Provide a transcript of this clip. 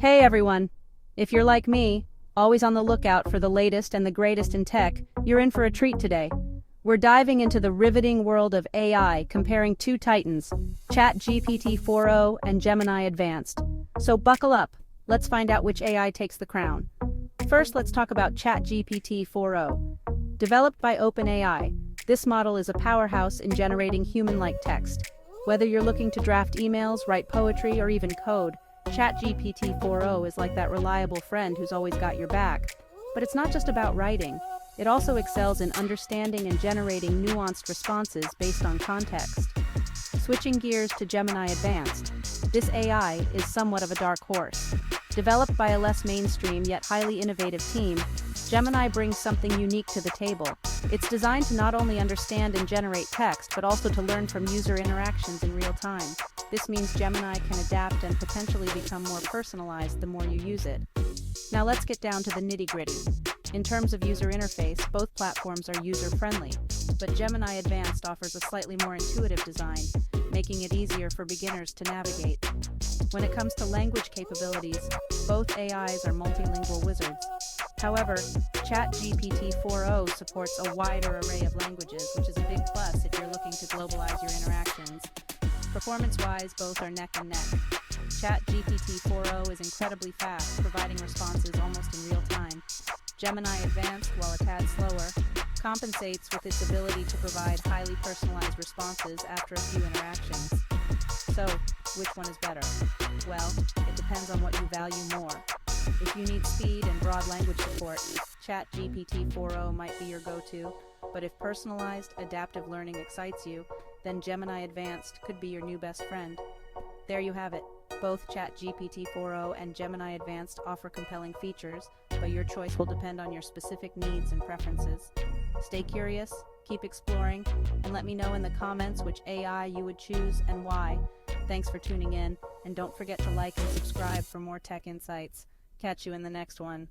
Hey everyone! If you're like me, always on the lookout for the latest and the greatest in tech, you're in for a treat today. We're diving into the riveting world of AI, comparing two titans, ChatGPT 4.0 and Gemini Advanced. So buckle up, let's find out which AI takes the crown. First, let's talk about ChatGPT 4.0. Developed by OpenAI, this model is a powerhouse in generating human-like text. Whether you're looking to draft emails, write poetry, or even code, ChatGPT 4.0 is like that reliable friend who's always got your back. But it's not just about writing. It also excels in understanding and generating nuanced responses based on context. Switching gears to Gemini Advanced, this AI is somewhat of a dark horse. Developed by a less mainstream yet highly innovative team, Gemini brings something unique to the table. It's designed to not only understand and generate text, but also to learn from user interactions in real time. This means Gemini can adapt and potentially become more personalized the more you use it. Now let's get down to the nitty-gritty. In terms of user interface, both platforms are user-friendly, but Gemini Advanced offers a slightly more intuitive design, making it easier for beginners to navigate. When it comes to language capabilities, both AIs are multilingual wizards. However, ChatGPT 4.0 supports a wider array of languages, which is a big plus if you're looking to globalize your interactions. Performance-wise, both are neck and neck. ChatGPT 4.0 is incredibly fast, providing responses almost in real time. Gemini Advanced, while a tad slower, compensates with its ability to provide highly personalized responses after a few interactions. So, which one is better? Well, it depends on what you value more. If you need speed and broad language support, ChatGPT 4.0 might be your go-to, but if personalized, adaptive learning excites you, then Gemini Advanced could be your new best friend. There you have it. Both ChatGPT 4.0 and Gemini Advanced offer compelling features, but your choice will depend on your specific needs and preferences. Stay curious, keep exploring, and let me know in the comments which AI you would choose and why. Thanks for tuning in, and don't forget to like and subscribe for more tech insights. Catch you in the next one.